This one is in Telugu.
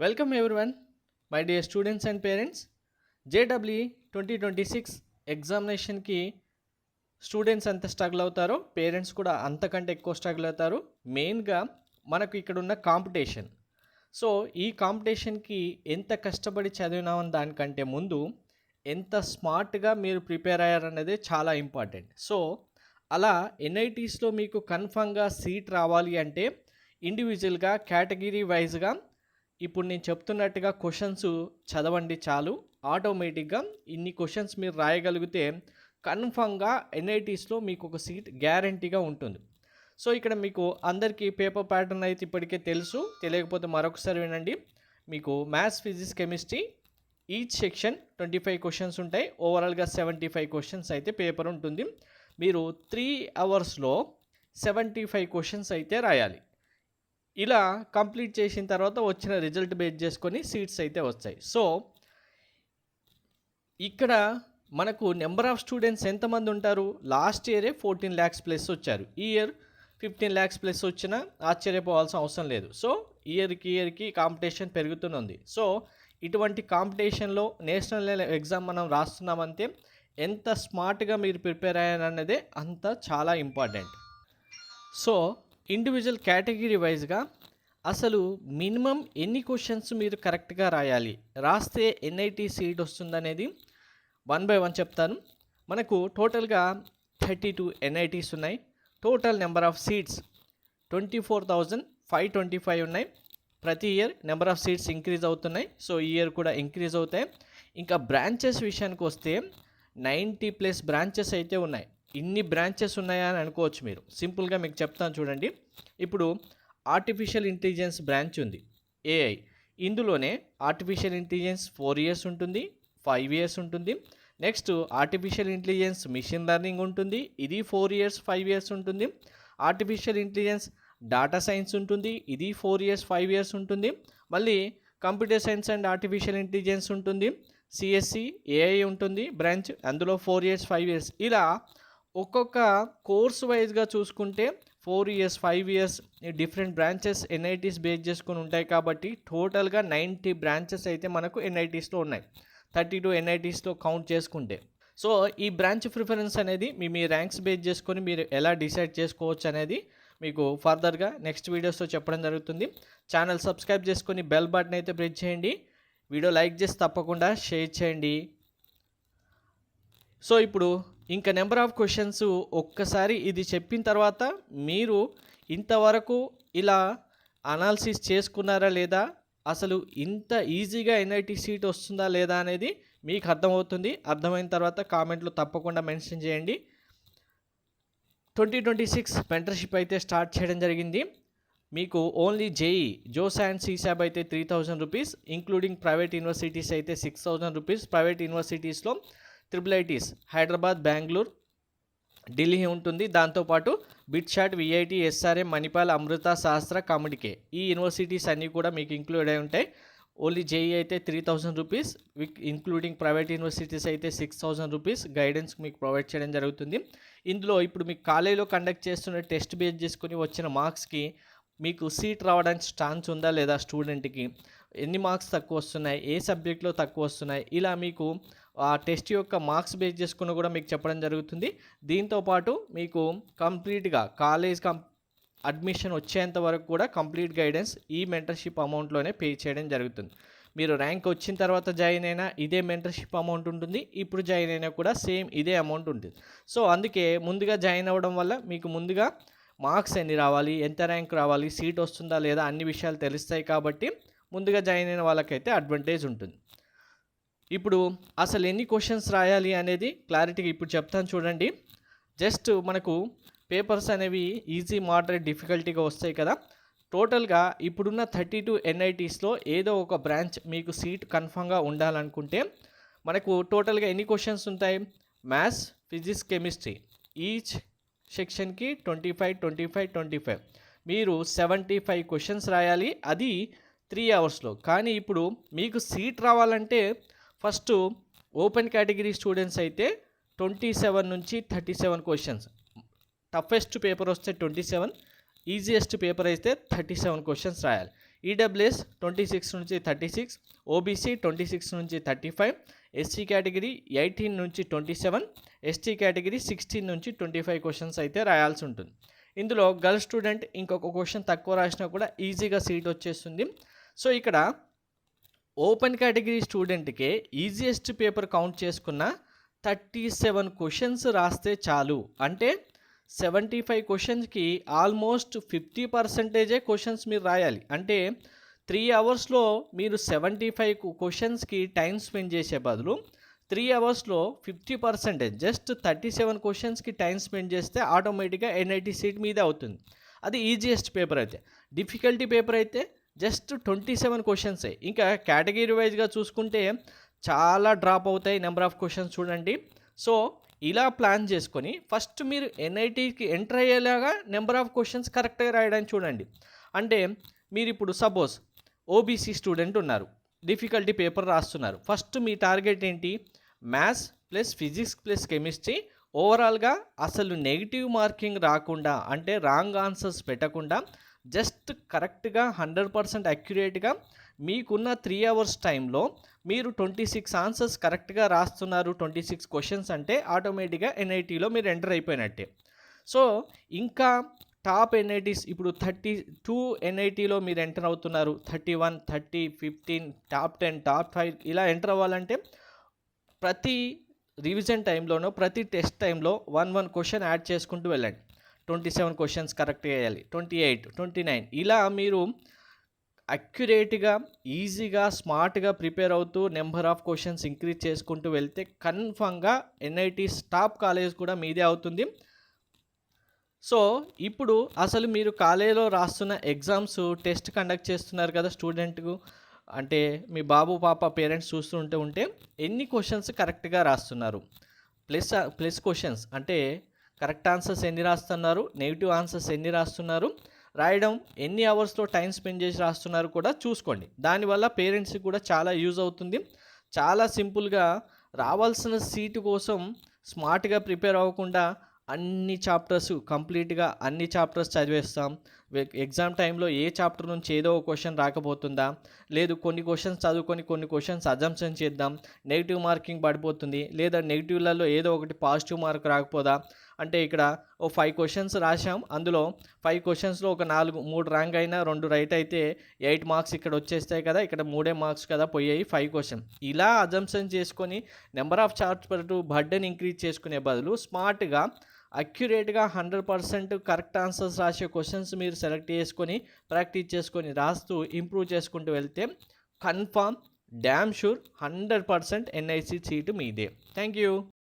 Welcome everyone, my dear students and parents. JEE 2026 ఎగ్జామినేషన్కి students ఎంత స్ట్రగుల్ అవుతారో పేరెంట్స్ కూడా అంతకంటే ఎక్కువ స్ట్రగుల్ అవుతారు. మెయిన్గా మనకు ఇక్కడ ఉన్న కాంపిటీషన్. సో ఈ కాంపిటీషన్కి ఎంత కష్టపడి చదివినామని దానికంటే ముందు ఎంత స్మార్ట్గా మీరు ప్రిపేర్ అయ్యారనేది చాలా ఇంపార్టెంట్. సో అలా ఎన్ఐటీస్లో మీకు కన్ఫర్మ్గా సీట్ రావాలి అంటే ఇండివిజువల్గా కేటగిరీ వైజ్గా ఇప్పుడు నేను చెప్తున్నట్టుగా క్వశ్చన్స్ చదవండి చాలు. ఆటోమేటిక్గా ఇన్ని క్వశ్చన్స్ మీరు రాయగలిగితే కన్ఫర్మ్గా ఎన్ఐటీస్లో మీకు ఒక సీట్ గ్యారంటీగా ఉంటుంది. సో ఇక్కడ మీకు అందరికీ పేపర్ ప్యాటర్న్ అయితే ఇప్పటికే తెలుసు. తెలియకపోతే మరొకసారి వినండి. మీకు maths, physics, chemistry each section 25 questions ఉంటాయి. ఓవరాల్గా 75 క్వశ్చన్స్ అయితే పేపర్ ఉంటుంది. మీరు 3 అవర్స్లో 75 క్వశ్చన్స్ అయితే రాయాలి. ఇలా కంప్లీట్ చేసిన తర్వాత వచ్చిన రిజల్ట్ బేస్ చేసుకొని సీట్స్ అయితే వస్తాయి. సో ఇక్కడ మనకు నెంబర్ ఆఫ్ స్టూడెంట్స్ ఎంతమంది ఉంటారు? లాస్ట్ ఇయరే 14 lakhs ప్లస్ వచ్చారు. ఈ ఇయర్ 15 lakhs ప్లస్ వచ్చినా ఆశ్చర్యపోవాల్సిన అవసరం లేదు. సో ఇయర్కి కాంపిటీషన్ పెరుగుతుంది. సో ఇటువంటి కాంపిటీషన్లో నేషనల్ లెవెల్ ఎగ్జామ్ మనం రాస్తున్నామంటే ఎంత స్మార్ట్గా మీరు ప్రిపేర్ అయ్యారనేదే అంత చాలా ఇంపార్టెంట్. సో ఇండివిజువల్ కేటగిరీ వైజ్గా అసలు మినిమం ఎన్ని క్వశ్చన్స్ మీరు కరెక్ట్గా రాయాలి, రాస్తే ఎన్ఐటీ సీట్ వస్తుందనేది 1 by 1 చెప్తాను. మనకు టోటల్గా 32 ఎన్ఐటీస్ ఉన్నాయి. టోటల్ నెంబర్ ఆఫ్ సీట్స్ 24,525 ఉన్నాయి. ప్రతి year number of seats increase అవుతున్నాయి. సో ఈ ఇయర్ కూడా ఇంక్రీజ్ అవుతాయి. ఇంకా బ్రాంచెస్ విషయానికి వస్తే 90+ బ్రాంచెస్ అయితే ఉన్నాయి. ఇన్ని బ్రాంచెస్ ఉన్నాయా అని అనుకోవచ్చు మీరు. సింపుల్గా మీకు చెప్తాను చూడండి. ఇప్పుడు ఆర్టిఫిషియల్ ఇంటెలిజెన్స్ బ్రాంచ్ ఉంది, ఏఐ. ఇందులోనే ఆర్టిఫిషియల్ ఇంటెలిజెన్స్ 4 years ఉంటుంది, 5 years ఉంటుంది. Next artificial intelligence machine learning ఉంటుంది, ఇది 4 years 5 years ఉంటుంది. ఆర్టిఫిషియల్ ఇంటెలిజెన్స్ డాటా సైన్స్ ఉంటుంది, ఇది 4 years 5 years ఉంటుంది. మళ్ళీ computer science and artificial intelligence ఉంటుంది, సిఎస్సి ఏఐ ఉంటుంది బ్రాంచ్, అందులో 4 years 5 years. ఇలా ఒక్కొక్క కోర్స్ వైజ్గా చూసుకుంటే 4 years 5 years different branches NITs base చేసుకుని ఉంటాయి. కాబట్టి టోటల్గా 90 బ్రాంచెస్ అయితే మనకు ఎన్ఐటీస్లో ఉన్నాయి, 32 ఎన్ఐటీస్లో కౌంట్ చేసుకుంటే. సో ఈ బ్రాంచ్ ప్రిఫరెన్స్ అనేది మీ ర్యాంక్స్ బేస్ చేసుకొని మీరు ఎలా డిసైడ్ చేసుకోవచ్చు అనేది మీకు ఫర్దర్గా నెక్స్ట్ వీడియోస్లో చెప్పడం జరుగుతుంది. ఛానల్ సబ్స్క్రైబ్ చేసుకొని బెల్ బటన్ అయితే ప్రెస్ చేయండి. వీడియో లైక్ చేసి తప్పకుండా షేర్ చేయండి. సో ఇప్పుడు ఇంకా నెంబర్ ఆఫ్ క్వశ్చన్స్ ఒక్కసారి ఇది చెప్పిన తర్వాత మీరు ఇంతవరకు ఇలా అనాలిసిస్ చేసుకున్నారా లేదా, అసలు ఇంత ఈజీగా ఎన్ఐటీ సీట్ వస్తుందా లేదా అనేది మీకు అర్థమవుతుంది. అర్థమైన తర్వాత కామెంట్లో తప్పకుండా మెన్షన్ చేయండి. 2026 మెంటర్షిప్ అయితే స్టార్ట్ చేయడం జరిగింది. మీకు ఓన్లీ జేఈ, జోస్ అండ్ సీసాబ్ అయితే 3,000 రూపీస్, ఇంక్లూడింగ్ ప్రైవేట్ యూనివర్సిటీస్ అయితే 6,000 రూపీస్. ప్రైవేట్ యూనివర్సిటీస్లో IIITs హైదరాబాద్, బెంగళూరు, ఢిల్లీ ఉంటుంది. దాంతోపాటు BITSAT, VIT, SRM, Manipal, Amrita, Sastra, COMEDK ఈ యూనివర్సిటీస్ అన్నీ కూడా మీకు ఇంక్లూడ్ అయి ఉంటాయి. ఓన్లీ జేఈ అయితే 3,000 రూపీస్, ఇంక్లూడింగ్ ప్రైవేట్ యూనివర్సిటీస్ అయితే 6,000 రూపీస్ గైడెన్స్ మీకు ప్రొవైడ్ చేయడం జరుగుతుంది. ఇందులో ఇప్పుడు మీకు కాలేజీలో కండక్ట్ చేస్తున్న టెస్ట్ బేస్ చేసుకుని వచ్చిన మార్క్స్కి మీకు సీట్ రావడానికి ఛాన్స్ ఉందా లేదా, స్టూడెంట్కి ఎన్ని మార్క్స్ తక్కువ వస్తున్నాయి, ఏ సబ్జెక్ట్లో తక్కువ వస్తున్నాయి, ఇలా మీకు ఆ టెస్ట్ యొక్క మార్క్స్ బేస్ చేసుకుని కూడా మీకు చెప్పడం జరుగుతుంది. దీంతోపాటు మీకు కంప్లీట్గా కాలేజ్ అడ్మిషన్ వచ్చేంత వరకు కూడా కంప్లీట్ గైడెన్స్ ఈ మెంటర్షిప్ అమౌంట్లోనే పే చేయడం జరుగుతుంది. మీరు ర్యాంక్ వచ్చిన తర్వాత జాయిన్ అయినా ఇదే మెంటర్షిప్ అమౌంట్ ఉంటుంది, ఇప్పుడు జాయిన్ అయినా కూడా సేమ్ ఇదే అమౌంట్ ఉంటుంది. సో అందుకే ముందుగా జాయిన్ అవ్వడం వల్ల మీకు ముందుగా మార్క్స్ ఎన్ని రావాలి, ఎంత ర్యాంక్ రావాలి, సీట్ వస్తుందా లేదా అన్ని విషయాలు తెలుస్తాయి. కాబట్టి ముందుగా జాయిన్ అయిన వాళ్ళకైతే అడ్వాంటేజ్ ఉంటుంది. ఇప్పుడు అసలు ఎన్ని క్వశ్చన్స్ రాయాలి అనేది క్లారిటీగా ఇప్పుడు చెప్తాను చూడండి. జస్ట్ మనకు పేపర్స్ అనేవి ఈజీ, మోడరేట్, డిఫికల్టీగా వస్తాయి కదా. టోటల్గా ఇప్పుడున్న 32 ఎన్ఐటీస్లో ఏదో ఒక బ్రాంచ్ మీకు సీట్ కన్ఫర్మ్గా ఉండాలనుకుంటే మనకు టోటల్గా ఎన్ని క్వశ్చన్స్ ఉంటాయి? మ్యాథ్స్, ఫిజిక్స్, కెమిస్ట్రీ ఈచ్ సెక్షన్కి 25 మీరు 75 క్వశ్చన్స్ రాయాలి, అది 3 అవర్స్లో. కానీ ఇప్పుడు మీకు సీట్ రావాలంటే ఫస్ట్ ఓపెన్ కేటగిరీ స్టూడెంట్స్ అయితే 27 నుంచి 37 క్వశ్చన్స్, టఫెస్ట్ పేపర్ వస్తే 27, ఈజియెస్ట్ పేపర్ అయితే 37 క్వశ్చన్స్ రాయాలి. ఈడబ్ల్యూఎస్ 26 నుంచి 36, ఓబీసీ 26 నుంచి 35, ఎస్సీ కేటగిరీ 18 నుంచి 27, ఎస్టీ కేటగిరీ 16 నుంచి 25 క్వశ్చన్స్ అయితే రాయాల్సి ఉంటుంది. ఇందులో గర్ల్ స్టూడెంట్ ఇంకొక క్వశ్చన్ తక్కువ రాసినా కూడా ఈజీగా సీట్ వచ్చేస్తుంది. సో ఇక్కడ ఓపెన్ కేటగిరీ స్టూడెంట్కే ఈజియెస్ట్ పేపర్ కౌంట్ చేసుకున్న 37 క్వశ్చన్స్ రాస్తే చాలు. అంటే 75 క్వశ్చన్స్కి ఆల్మోస్ట్ 50% క్వశ్చన్స్ మీరు రాయాలి. అంటే 3 అవర్స్లో మీరు 75 క్వశ్చన్స్కి టైం స్పెండ్ చేసే బదులు 3 అవర్స్లో 50% జస్ట్ 37 క్వశ్చన్స్కి టైం స్పెండ్ చేస్తే ఆటోమేటిక్గా ఎన్ఐటీ సీట్ మీదే అవుతుంది. అది ఈజియెస్ట్ పేపర్ అయితే. డిఫికల్టీ పేపర్ అయితే జస్ట్ 27 క్వశ్చన్సే. ఇంకా కేటగిరీ వైజ్గా చూసుకుంటే చాలా డ్రాప్ అవుతాయి నెంబర్ ఆఫ్ క్వశ్చన్స్ చూడండి. సో ఇలా ప్లాన్ చేసుకొని ఫస్ట్ మీరు ఎన్ఐటీకి ఎంటర్ అయ్యేలాగా నెంబర్ ఆఫ్ క్వశ్చన్స్ కరెక్ట్గా రాయడానికి చూడండి. అంటే మీరు ఇప్పుడు సపోజ్ ఓబీసీ స్టూడెంట్ ఉన్నారు, డిఫికల్టీ పేపర్ రాస్తున్నారు. ఫస్ట్ మీ టార్గెట్ ఏంటి? Maths plus physics plus chemistry ఓవరాల్గా అసలు నెగిటివ్ మార్కింగ్ రాకుండా, అంటే రాంగ్ ఆన్సర్స్ పెట్టకుండా జస్ట్ కరెక్ట్గా 100% అక్యురేట్గా మీకున్న 3 అవర్స్ టైంలో మీరు 26 ఆన్సర్స్ కరెక్ట్గా రాస్తున్నారు. 26 క్వశ్చన్స్ అంటే ఆటోమేటిక్గా ఎన్ఐటీలో మీరు ఎంటర్ అయిపోయినట్టే. సో ఇంకా టాప్ ఎన్ఐటీస్ ఇప్పుడు 32 ఎన్ఐటీలో మీరు ఎంటర్ అవుతున్నారు. 31, 30, 15, టాప్ 10, టాప్ 5 ఇలా ఎంటర్ అవ్వాలంటే ప్రతి రివిజన్ టైంలోనో ప్రతి టెస్ట్ టైంలో 1 క్వశ్చన్ యాడ్ చేసుకుంటూ వెళ్ళండి. 27 క్వశ్చన్స్ కరెక్ట్గా వేయాలి, 28, 29 ఇలా మీరు అక్యురేట్గా ఈజీగా స్మార్ట్గా ప్రిపేర్ అవుతూ నెంబర్ ఆఫ్ క్వశ్చన్స్ ఇంక్రీజ్ చేసుకుంటూ వెళ్తే కన్ఫామ్గా ఎన్ఐటీ టాప్ కాలేజ్ కూడా మీదే అవుతుంది. సో ఇప్పుడు అసలు మీరు కాలేజీలో రాస్తున్న ఎగ్జామ్స్ టెస్ట్ కండక్ట్ చేస్తున్నారు కదా స్టూడెంట్కు, అంటే మీ బాబు పాప పేరెంట్స్ చూస్తూ ఉంటే ఎన్ని క్వశ్చన్స్ కరెక్ట్గా రాస్తున్నారు, ప్లస్ క్వశ్చన్స్ అంటే కరెక్ట్ ఆన్సర్స్ ఎన్ని రాస్తున్నారు, నెగిటివ్ ఆన్సర్స్ ఎన్ని రాస్తున్నారు, రాయడం ఎన్ని అవర్స్లో టైం స్పెండ్ చేసి రాస్తున్నారు కూడా చూసుకోండి. దానివల్ల పేరెంట్స్కి కూడా చాలా యూజ్ అవుతుంది. చాలా సింపుల్గా రావాల్సిన సీటు కోసం స్మార్ట్గా ప్రిపేర్ అవ్వకుండా అన్ని చాప్టర్స్ కంప్లీట్గా అన్ని చాప్టర్స్ చదివేస్తాం. ఎగ్జామ్ టైంలో ఏ చాప్టర్ నుంచి ఏదో ఒక క్వశ్చన్ రాకపోతుందా, లేదు కొన్ని క్వశ్చన్స్ చదువుకొని కొన్ని క్వశ్చన్స్ అజంప్షన్ చేద్దాం, నెగిటివ్ మార్కింగ్ పడిపోతుంది, లేదా నెగిటివ్లలో ఏదో ఒకటి పాజిటివ్ మార్క్ రాకపోదా, అంటే ఇక్కడ ఓ 5 క్వశ్చన్స్ రాసాం, అందులో 5 క్వశ్చన్స్లో ఒక 3 రాంగ్ అయినా 2 రైట్ అయితే 8 మార్క్స్ ఇక్కడ వచ్చేస్తాయి కదా, ఇక్కడ 3 మార్క్స్ కదా పోయాయి 5 క్వశ్చన్. ఇలా అజంప్షన్ చేసుకొని number of chapter burden increase చేసుకునే బదులు స్మార్ట్గా అక్యురేట్గా 100% కరెక్ట్ ఆన్సర్స్ రాసే క్వశ్చన్స్ మీరు సెలెక్ట్ చేసుకొని ప్రాక్టీస్ చేసుకొని రాస్తూ ఇంప్రూవ్ చేసుకుంటూ వెళ్తే confirm damn sure 100% NIC seat మీదే. Thank you.